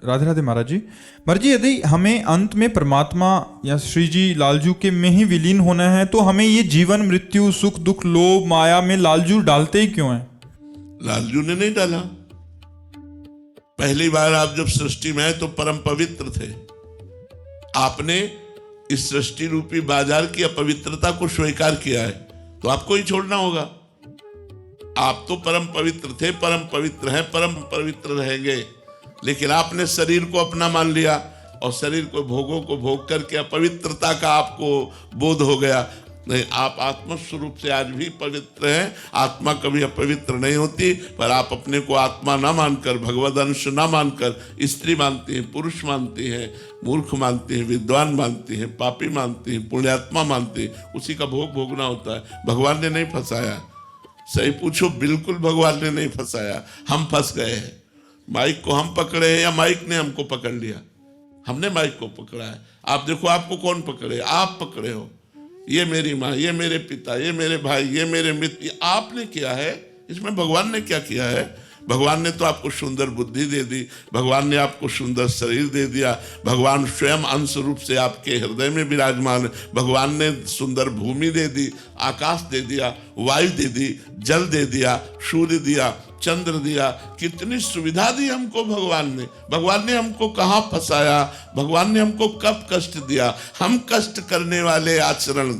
राधे राधे महाराज जी। महाराज जी, यदि हमें अंत में परमात्मा या श्री जी लालजू के में ही विलीन होना है तो हमें ये जीवन मृत्यु सुख दुख लोभ माया में लालजू डालते ही क्यों हैं? लालजू ने नहीं डाला। पहली बार आप जब सृष्टि में आए तो परम पवित्र थे। आपने इस सृष्टि रूपी बाजार की अपवित्रता को स्वीकार किया है तो आपको ही छोड़ना होगा। आप तो परम पवित्र थे, परम पवित्र हैं, परम पवित्र रहेंगे, लेकिन आपने शरीर को अपना मान लिया और शरीर को भोगों को भोग करके अपवित्रता का आपको बोध हो गया। नहीं, आप आत्म स्वरूप से आज भी पवित्र हैं। आत्मा कभी अपवित्र नहीं होती, पर आप अपने को आत्मा ना मानकर, भगवद अंश ना मानकर स्त्री मानती हैं, पुरुष मानती हैं, मूर्ख मानती हैं, विद्वान मानती हैं, पापी मानती हैं, पुण्यात्मा मानती हैं, उसी का भोग भोगना होता है। भगवान ने नहीं फंसाया। सही पूछो, बिल्कुल भगवान ने नहीं फंसाया, हम फंस गए हैं। माइक को हम पकड़े हैं या माइक ने हमको पकड़ लिया? हमने माइक को पकड़ा है। आप देखो, आपको कौन पकड़े? आप पकड़े हो। ये मेरी माँ, ये मेरे पिता, ये मेरे भाई, ये मेरे मित्र, ये आपने किया है। इसमें भगवान ने क्या किया है? भगवान ने तो आपको सुंदर बुद्धि दे दी, भगवान ने आपको सुंदर शरीर दे दिया, भगवान स्वयं अंश रूप से आपके हृदय में विराजमान है, भगवान ने सुंदर भूमि दे दी, आकाश दे दिया, वायु दे दी, जल दे दिया, सूर्य दिया, चंद्र दिया, कितनी सुविधा दी हमको भगवान ने। भगवान ने हमको कहाँ फंसाया? भगवान ने हमको कब कष्ट दिया? हम कष्ट करने वाले आचरण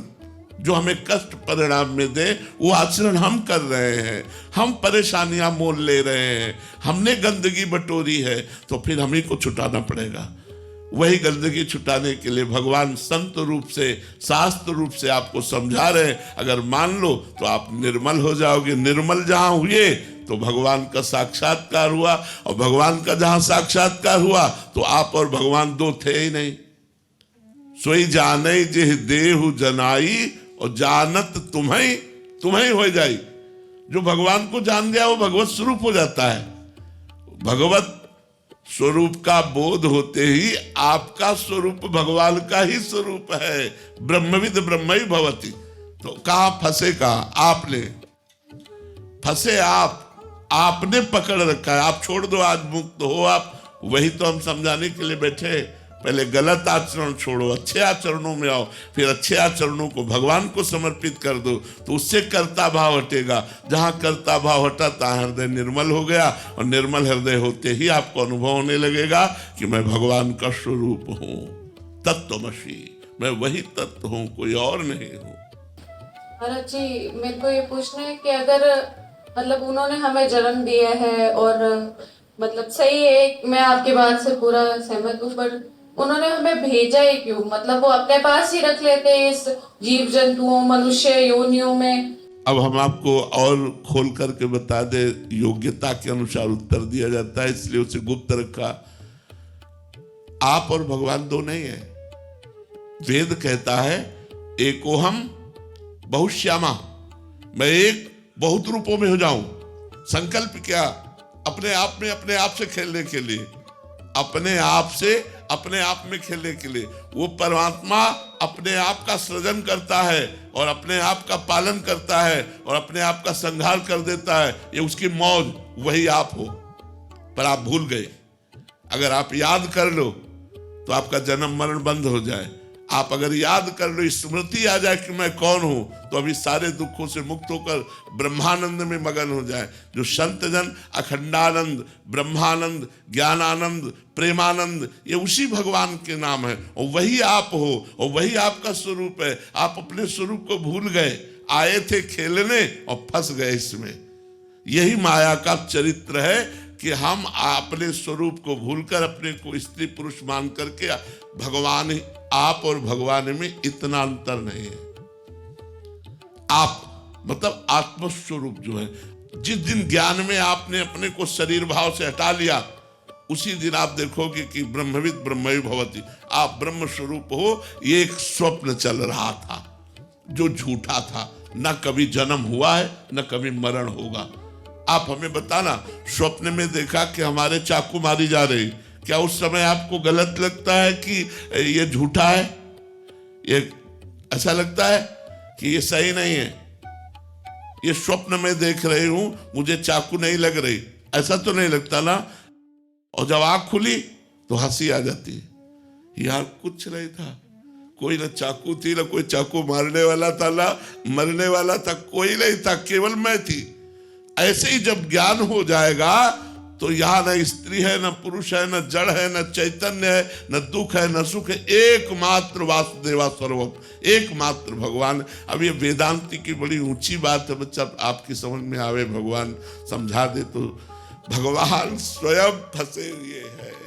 जो हमें कष्ट परिणाम में दे, वो आचरण हम कर रहे हैं। हम परेशानियां मोल ले रहे हैं, हमने गंदगी बटोरी है, तो फिर हम ही को छुटाना पड़ेगा। वही गंदगी छुटाने के लिए भगवान संत रूप से, शास्त्र रूप से आपको समझा रहे हैं। अगर मान लो तो आप निर्मल हो जाओगे। निर्मल जहां हुए तो भगवान का साक्षात्कार हुआ, और भगवान का जहां साक्षात्कार हुआ तो आप और भगवान दो थे ही नहीं। सोई जाने जिह देहु जनाई, और जानत तुम्हें हो जाई। जो भगवान को जान गया वो भगवत स्वरूप हो जाता है। भगवत स्वरूप का बोध होते ही आपका स्वरूप भगवान का ही स्वरूप है। ब्रह्मविद ब्रह्म ही भवति। तो कहां फंसे? कहां? आपने फंसे। आपने पकड़ रखा है। आप छोड़ दो, आज मुक्त हो आप। वही तो हम समझाने के लिए बैठे। पहले गलत आचरण छोड़ो, अच्छे आचरणों में आओ, फिर अच्छे आचरणों को भगवान को समर्पित कर दो, तो उससे कर्ता भाव हटेगा। जहां कर्ता भाव हटा तहां हृदय निर्मल हो गया, और निर्मल हृदय होते ही आपको अनुभव होने लगेगा कि मैं भगवान का स्वरूप हूं। तत्वमसि, मैं वही तत्व हूं, कोई और नहीं हूं। महाराज जी, मेरे को ये पूछना है कि अगर मतलब उन्होंने हमें जन्म दिया है और मतलब सही है, मैं आपकी बात से पूरा सहमत हूँ, पर उन्होंने हमें भेजा ही क्यों? मतलब वो अपने पास ही रख लेते हैं इस जीव जंतुओं, मनुष्य योनियों में। अब हम आपको और खोल करके बता दे, योग्यता के अनुसार उत्तर दिया जाता है, इसलिए उसे गुप्त रखा। आप और भगवान दो नहीं है। वेद कहता है एकोहम बहुश्यामा, मैं एक बहुत रूपों में हो जाऊं। संकल्प क्या? अपने आप में अपने आप से खेलने के लिए, अपने आप से अपने आप में खेलने के लिए। वो परमात्मा अपने आप का सृजन करता है और अपने आप का पालन करता है और अपने आप का संहार कर देता है। ये उसकी मौज, वही आप हो। पर आप भूल गए। अगर आप याद कर लो तो आपका जन्म मरण बंद हो जाए। आप अगर याद कर लो, स्मृति आ जाए कि मैं कौन हूं, तो अभी सारे दुखों से मुक्त होकर ब्रह्मानंद में मगन हो जाए। जो संत जन अखंडानंद, ब्रह्मानंद, ज्ञानानंद, प्रेमानंद, ये उसी भगवान के नाम है, और वही आप हो, और वही आपका स्वरूप है। आप अपने स्वरूप को भूल गए, आए थे खेलने और फंस गए इसमें। यही माया का चरित्र है कि हम अपने स्वरूप को भूलकर अपने को स्त्री पुरुष मान करके भगवान, आप और भगवान में इतना अंतर नहीं है। आप मतलब आत्मस्वरूप जो है, जिस दिन ज्ञान में आपने अपने को शरीर भाव से हटा लिया, उसी दिन आप देखोगे कि ब्रह्मविद ब्रह्म भवति, आप ब्रह्म स्वरूप हो। ये एक स्वप्न चल रहा था जो झूठा था। न कभी जन्म हुआ है, न कभी मरण होगा। आप हमें बताना, स्वप्न में देखा कि हमारे चाकू मारी जा रही, क्या उस समय आपको गलत लगता है कि ये झूठा है? ये ऐसा लगता है कि ये सही नहीं है? ये स्वप्न में देख रही हूं, मुझे चाकू नहीं लग रही, ऐसा तो नहीं लगता ना? और जब आंख खुली तो हंसी आ जाती है। यार कुछ नहीं था, कोई ना चाकू थी, ना कोई चाकू मारने वाला था, ना मरने वाला था, कोई नहीं था, केवल मैं थी। ऐसे ही जब ज्ञान हो जाएगा तो यहाँ न स्त्री है, न पुरुष है, न जड़ है, न चैतन्य है, न दुख है, न सुख है, एकमात्र वासुदेवा सर्वम, एकमात्र भगवान। अब ये वेदांति की बड़ी ऊंची बात है बच्चा, आपकी समझ में आवे, भगवान समझा दे तो। भगवान स्वयं फंसे हुए हैं,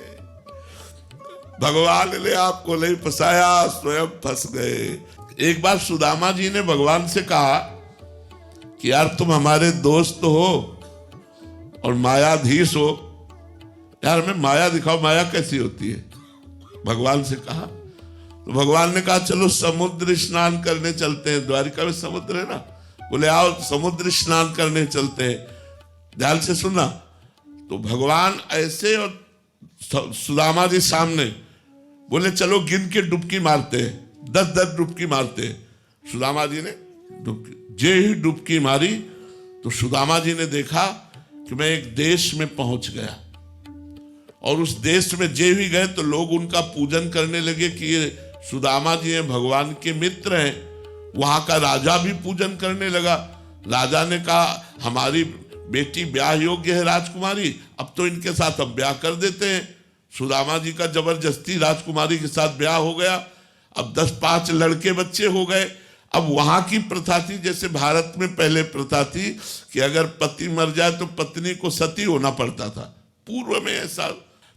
भगवान ने आपको नहीं फंसाया, स्वयं फंस गए। एक बार सुदामा जी ने भगवान से कहा कि यार तुम हमारे दोस्त हो और मायाधीश हो, यार हमें माया दिखाओ, माया कैसी होती है। भगवान से कहा तो भगवान ने कहा चलो समुद्र स्नान करने चलते हैं, द्वारिका में समुद्र है ना। बोले आओ समुद्र स्नान करने चलते हैं। ध्यान से सुनना। तो भगवान ऐसे और सुदामा जी सामने, बोले चलो गिन के डुबकी मारते हैं, 10-10 डुबकी मारते हैं। सुदामा जी ने डुबकी, जे ही डुबकी मारी तो सुदामा जी ने देखा कि मैं एक देश में पहुंच गया, और उस देश में जे भी गए तो लोग उनका पूजन करने लगे कि ये सुदामा जी हैं, भगवान के मित्र हैं। वहां का राजा भी पूजन करने लगा। राजा ने कहा हमारी बेटी ब्याह योग्य है राजकुमारी, अब तो इनके साथ हम ब्याह कर देते हैं। सुदामा जी का जबरदस्ती राजकुमारी के साथ ब्याह हो गया। अब 10-5 लड़के बच्चे हो गए। अब वहां की प्रथा थी, जैसे भारत में पहले प्रथा थी कि अगर पति मर जाए तो पत्नी को सती होना पड़ता था, पूर्व में ऐसा।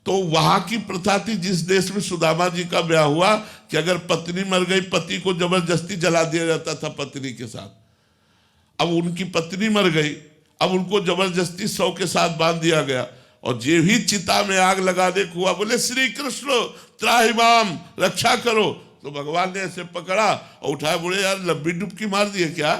तो वहां की प्रथा थी जिस देश में सुदामा जी का ब्याह हुआ कि अगर पत्नी मर गई, पति को जबरदस्ती जला दिया जाता था पत्नी के साथ। अब उनकी पत्नी मर गई, अब उनको जबरदस्ती 100 के साथ बांध दिया गया, और जे भी चिता में आग लगाने को हुआ बोले श्री कृष्ण त्राहिमाम, रक्षा करो। तो भगवान ने ऐसे पकड़ा और उठाया, बोले यार लंबी डुबकी मार दिए क्या।